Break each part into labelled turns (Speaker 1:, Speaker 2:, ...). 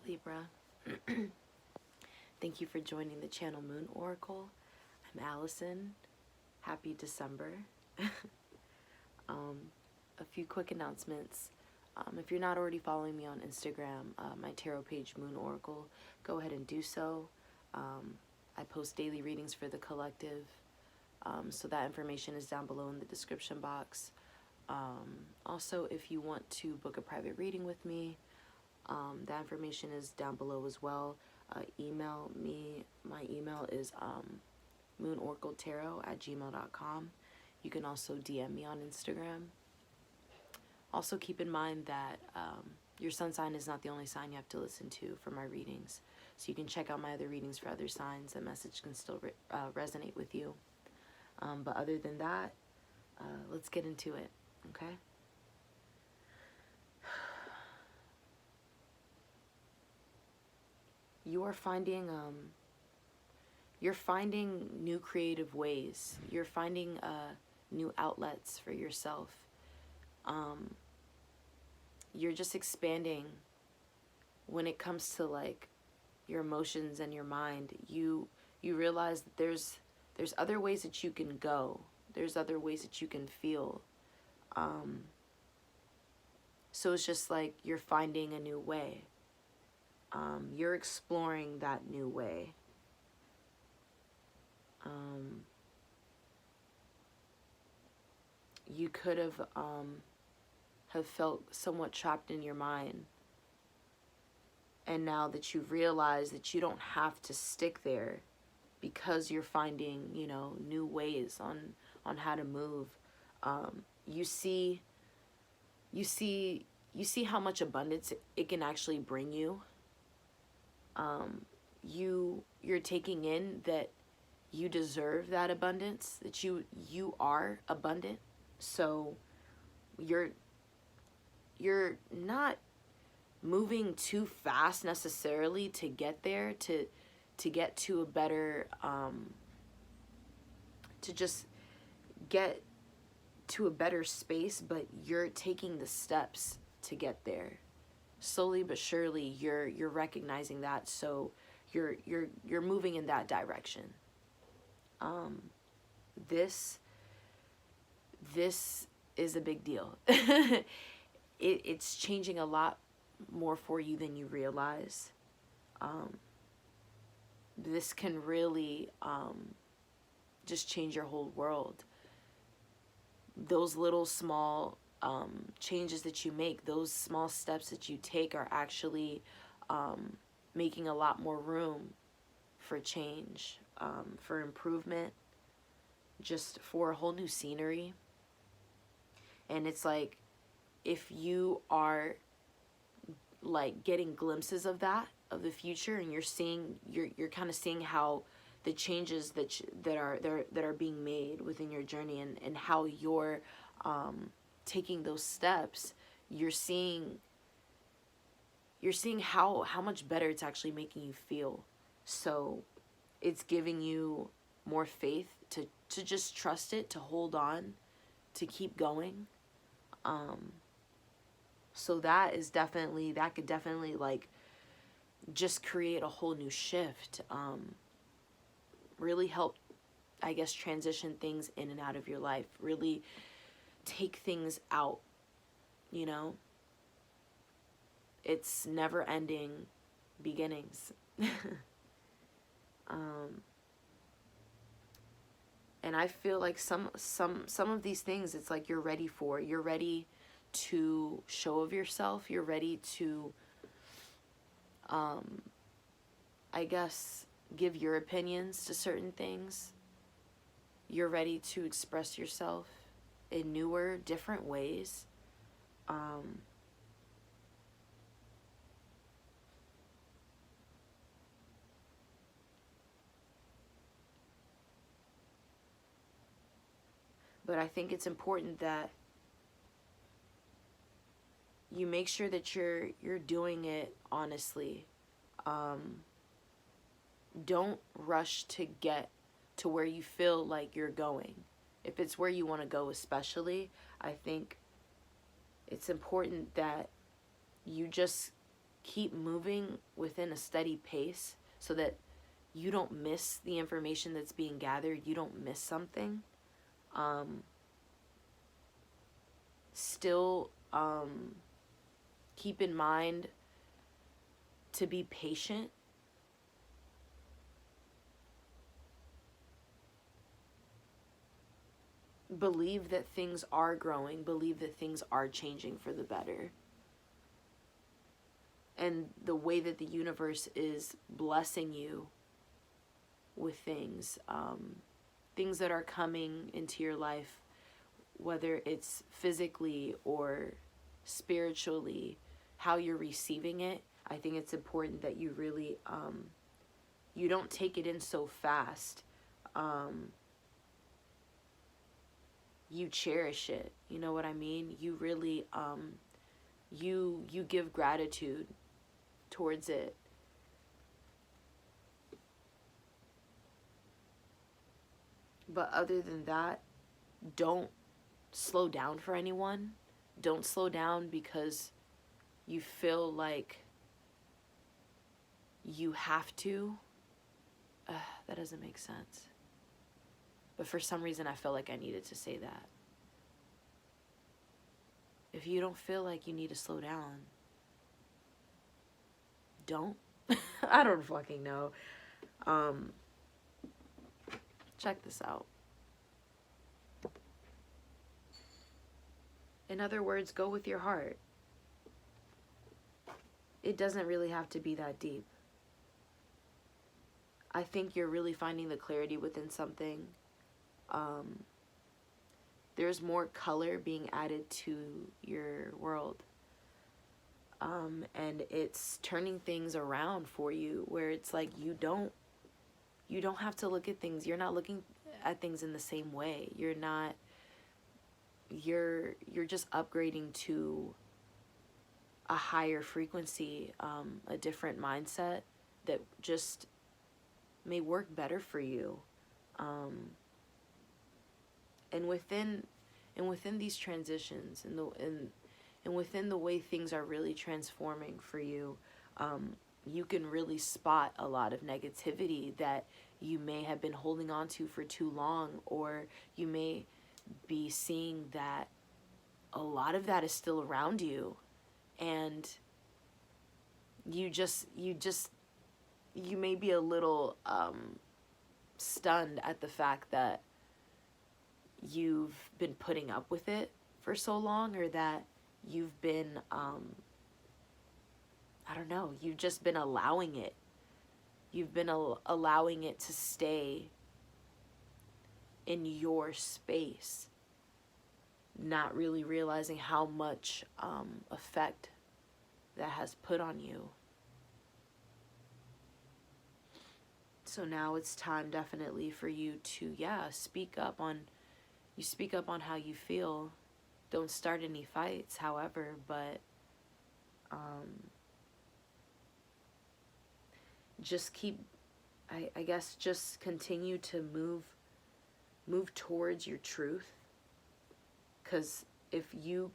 Speaker 1: Libra. Thank you for joining the channel Moon Oracle. I'm Allison. Happy December. A few quick announcements. If you're not already following me on Instagram, my tarot page Moon Oracle, go ahead and do so. I post daily readings for the collective, so that information is down below in the description box. Also, if you want to book a private reading with me, that information is down below as well. Email me. My email is moonoracleetarot@gmail.com. You can also DM me on Instagram. Also keep in mind that your sun sign is not the only sign you have to listen to for my readings. So you can check out my other readings for other signs. The message can still resonate with you. But other than that, let's get into it, okay? You're finding new creative ways. You're finding new outlets for yourself. You're just expanding when it comes to like your emotions and your mind. You realize that there's other ways that you can go. There's other ways that you can feel. So it's just like you're finding a new way. You're exploring that new way. You could have felt somewhat trapped in your mind. And now that you've realized that you don't have to stick there because you're finding, you know, new ways on how to move. You see how much abundance it can actually bring you. You're taking in that you deserve that abundance, that you are abundant. So you're not moving too fast necessarily to get there, to get to a better, to just get to a better space, but you're taking the steps to get there. Slowly but surely you're recognizing that, so you're moving in that direction. This is a big deal. It's changing a lot more for you than you realize. This can really just change your whole world. Those little small changes that you make, those small steps that you take are actually making a lot more room for change, for improvement, just for a whole new scenery. And it's like, if you are like getting glimpses of that, of the future, and you're kind of seeing how the changes that are being made within your journey, and how you're taking those steps, you're seeing how much better it's actually making you feel. So it's giving you more faith to just trust it, to hold on, to keep going. So that could definitely like just create a whole new shift. Really help, I guess, transition things in and out of your life. Really take things out, you know? It's never ending beginnings. And I feel like some of these things, it's like you're ready for. You're ready to show of yourself. You're ready to, I guess, give your opinions to certain things. You're ready to express yourself in newer, different ways. But I think it's important that you make sure that you're doing it honestly. Don't rush to get to where you feel like you're going. If it's where you want to go especially, I think it's important that you just keep moving within a steady pace so that you don't miss the information that's being gathered. You don't miss something. Still keep in mind to be patient. Believe that things are growing. Believe that things are changing for the better. And the way that the universe is blessing you with things, things that are coming into your life, whether it's physically or spiritually, how you're receiving it, I think it's important that you really, you don't take it in so fast. You cherish it. You know what I mean? You really, you give gratitude towards it. But other than that, don't slow down for anyone. Don't slow down because you feel like you have to. That doesn't make sense. But for some reason, I felt like I needed to say that. If you don't feel like you need to slow down, don't. I don't fucking know. Check this out. In other words, go with your heart. It doesn't really have to be that deep. I think you're really finding the clarity within something. There's more color being added to your world. And it's turning things around for you where it's like you don't have to look at things. You're not looking at things in the same way. You're just upgrading to a higher frequency, a different mindset that just may work better for you. And within these transitions and within the way things are really transforming for you, you can really spot a lot of negativity that you may have been holding on to for too long, or you may be seeing that a lot of that is still around you, and you may be a little stunned at the fact that you've been putting up with it for so long, or that you've been I don't know, you've just been allowing it. You've been allowing it to stay in your space, not really realizing how much effect that has put on you. So now it's time definitely for you to, speak up on how you feel. Don't start any fights, however, but just keep, I guess, just continue to move towards your truth. Because if you're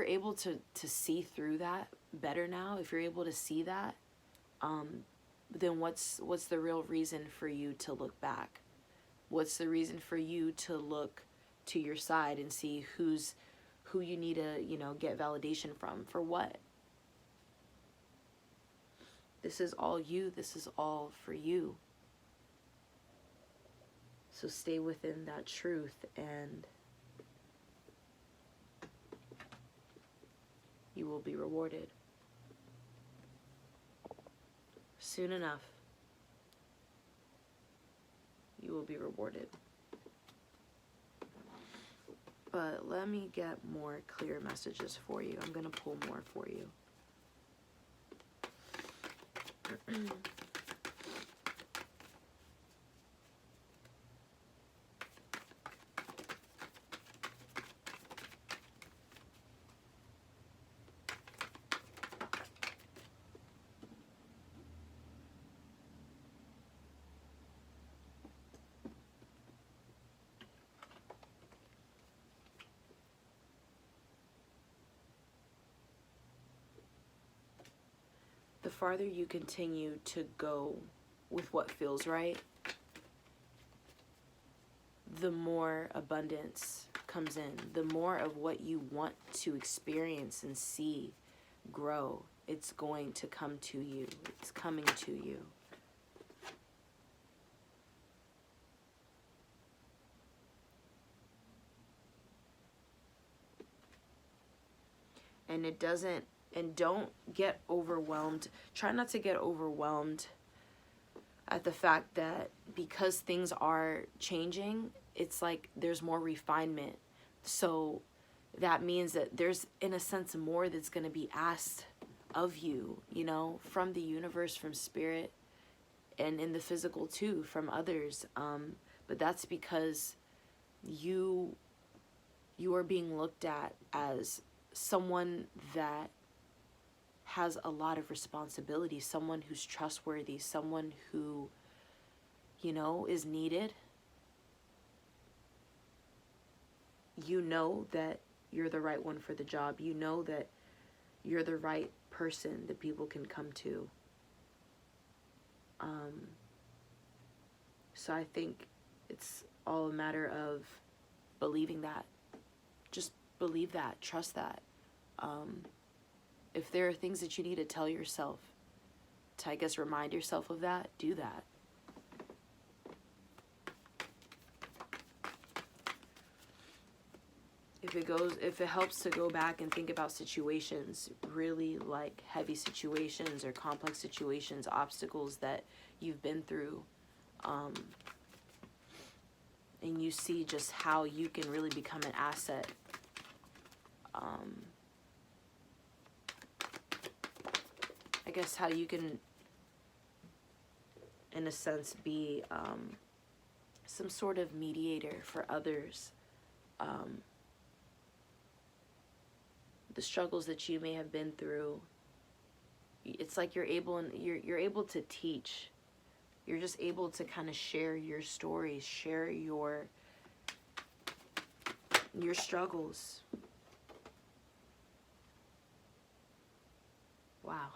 Speaker 1: able to see through that better now, if you're able to see that, then what's the real reason for you to look back? What's the reason for you to look to your side and see who you need to, get validation from? For what? This is all you. This is all for you. So stay within that truth, and you will be rewarded. Soon enough, you will be rewarded. But let me get more clear messages for you. I'm going to pull more for you. the farther you continue to go with what feels right, the more abundance comes in. The more of what you want to experience and see grow, it's going to come to you. It's coming to you. And it doesn't, and don't get overwhelmed. Try not to get overwhelmed at the fact that because things are changing, it's like there's more refinement. So that means that there's, in a sense, more that's going to be asked of you, you know, from the universe, from spirit, and in the physical too, from others. But that's because you are being looked at as someone that has a lot of responsibility, someone who's trustworthy, someone who, you know, is needed. You know that you're the right one for the job. You know that you're the right person that people can come to. So I think it's all a matter of believing that. Just believe that. Trust that. If there are things that you need to tell yourself to, I guess, remind yourself of that, do that. If it helps to go back and think about situations, really like heavy situations or complex situations, obstacles that you've been through, and you see just how you can really become an asset. I guess how you can, in a sense, be some sort of mediator for others. The struggles that you may have been through, it's like you're able to teach. You're just able to kind of share your stories, share your struggles. Wow.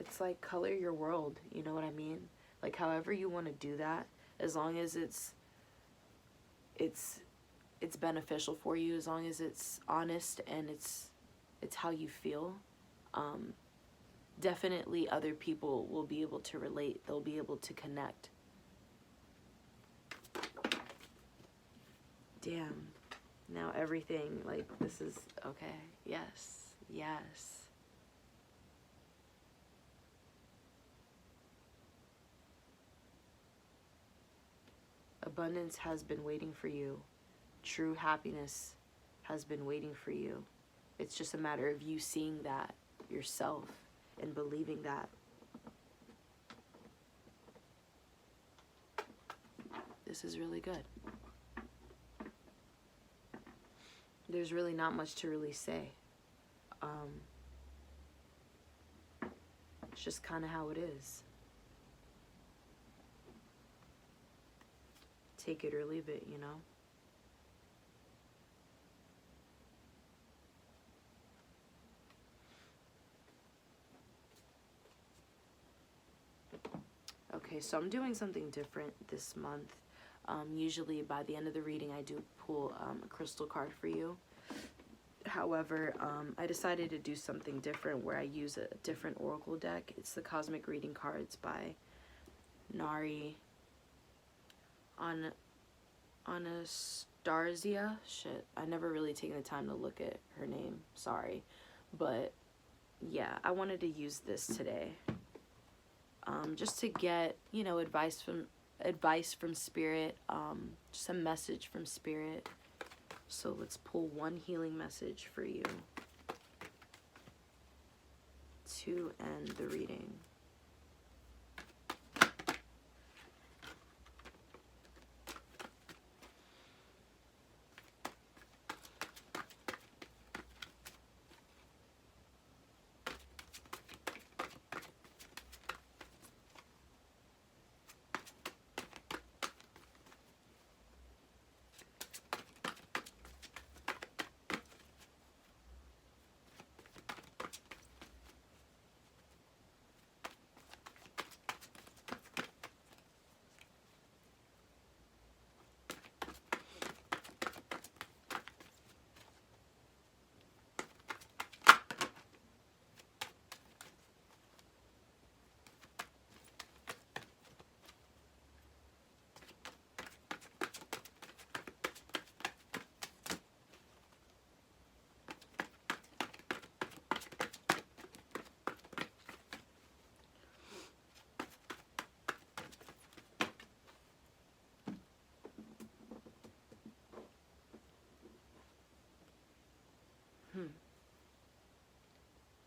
Speaker 1: It's like color your world, you know what I mean? Like however you want to do that, as long as it's beneficial for you, as long as it's honest and it's how you feel. Definitely other people will be able to relate. They'll be able to connect. Damn. Now everything, like, this is, okay. Yes. Yes. Abundance has been waiting for you. True happiness has been waiting for you. It's just a matter of you seeing that yourself and believing that. This is really good. There's really not much to really say. It's just kind of how it is. Take it or leave it, you know? Okay, so I'm doing something different this month. Usually by the end of the reading, I do pull a crystal card for you. However, I decided to do something different where I use a different oracle deck. It's the Cosmic Reading Cards by Nari Anastasia. Shit, I never really taken the time to look at her name. Sorry. But yeah, I wanted to use this today. Just to get, you know, advice from spirit, just a message from spirit. So let's pull one healing message for you to end the reading.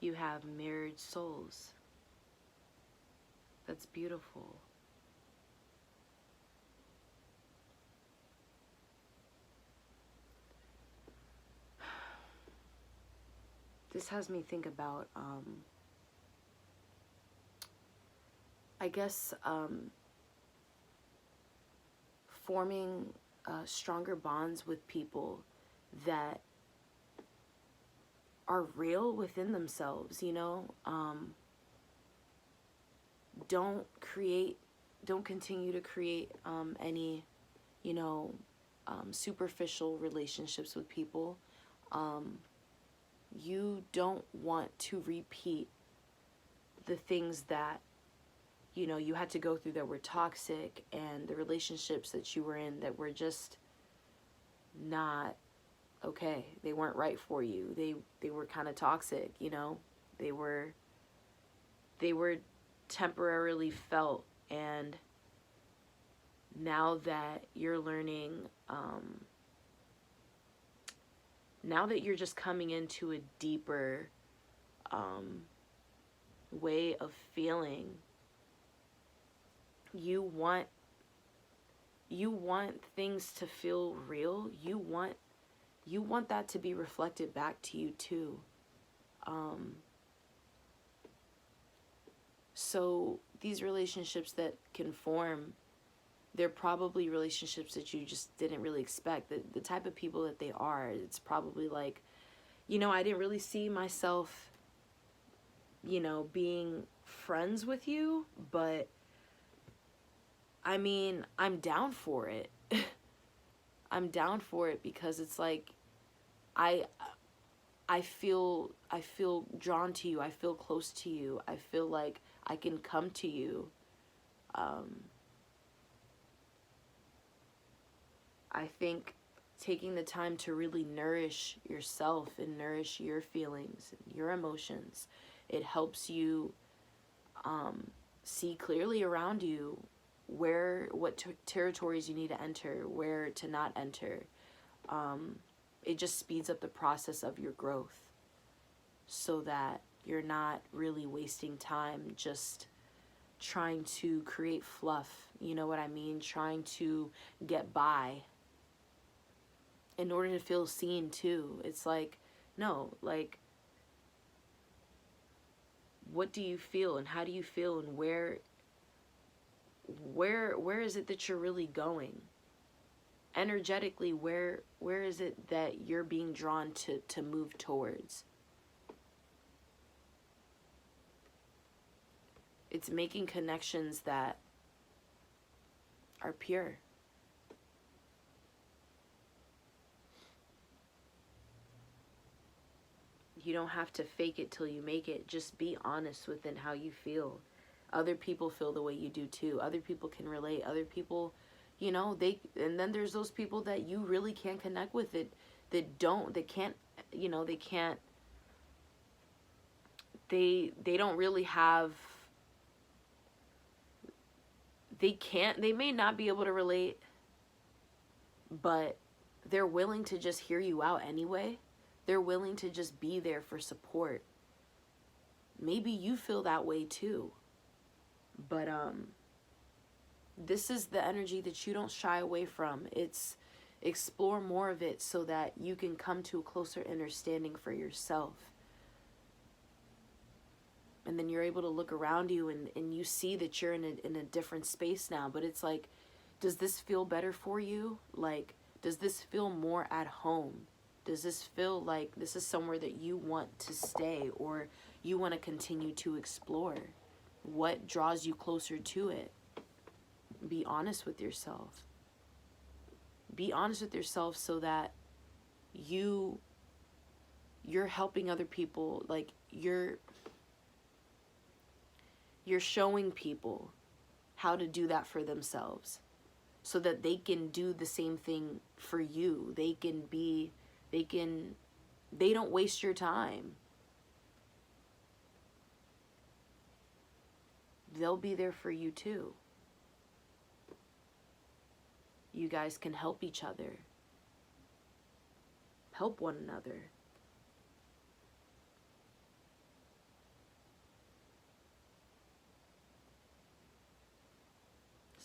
Speaker 1: You have mirrored souls. That's beautiful. This has me think about, I guess, forming stronger bonds with people that are real within themselves, you know? Don't continue to create any, you know, superficial relationships with people. You don't want to repeat the things that, you know, you had to go through that were toxic, and the relationships that you were in that were just not okay. They weren't right for you. They were kind of toxic, you know. They were temporarily felt, and now that you're learning, now that you're just coming into a deeper way of feeling, you want things to feel real. You want that to be reflected back to you too. So these relationships that can form, they're probably relationships that you just didn't really expect. The type of people that they are, it's probably like, you know, I didn't really see myself, you know, being friends with you, but I mean, I'm down for it. I'm down for it because it's like, I feel drawn to you. I feel close to you. I feel like I can come to you. I think taking the time to really nourish yourself and nourish your feelings, your emotions, it helps you see clearly around you what territories you need to enter, where to not enter. It just speeds up the process of your growth so that you're not really wasting time just trying to create fluff, you know what I mean? Trying to get by in order to feel seen too. It's like, no, like, what do you feel and how do you feel, and where is it that you're really going? Energetically, where is it that you're being drawn to move towards? It's making connections that are pure. You don't have to fake it till you make it. Just be honest within how you feel. Other people feel the way you do too. Other people can relate. Other people, you know, and then there's those people that you really can't connect with, they don't really have, they may not be able to relate, but they're willing to just hear you out anyway. They're willing to just be there for support. Maybe you feel that way too. But this is the energy that you don't shy away from. It's explore more of it so that you can come to a closer understanding for yourself. And then you're able to look around you and you see that you're in a different space now. But it's like, does this feel better for you? Like, does this feel more at home? Does this feel like this is somewhere that you want to stay, or you want to continue to explore? What draws you closer to it? Be honest with yourself. Be honest with yourself so that you're helping other people. Like, you're showing people how to do that for themselves so that they can do the same thing for you. They don't waste your time. They'll be there for you too. You guys can help each other. Help one another.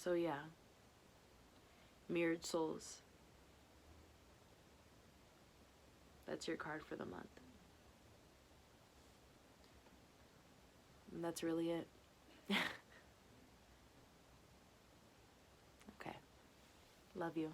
Speaker 1: So yeah, mirrored souls. That's your card for the month. And that's really it. Okay. Love you.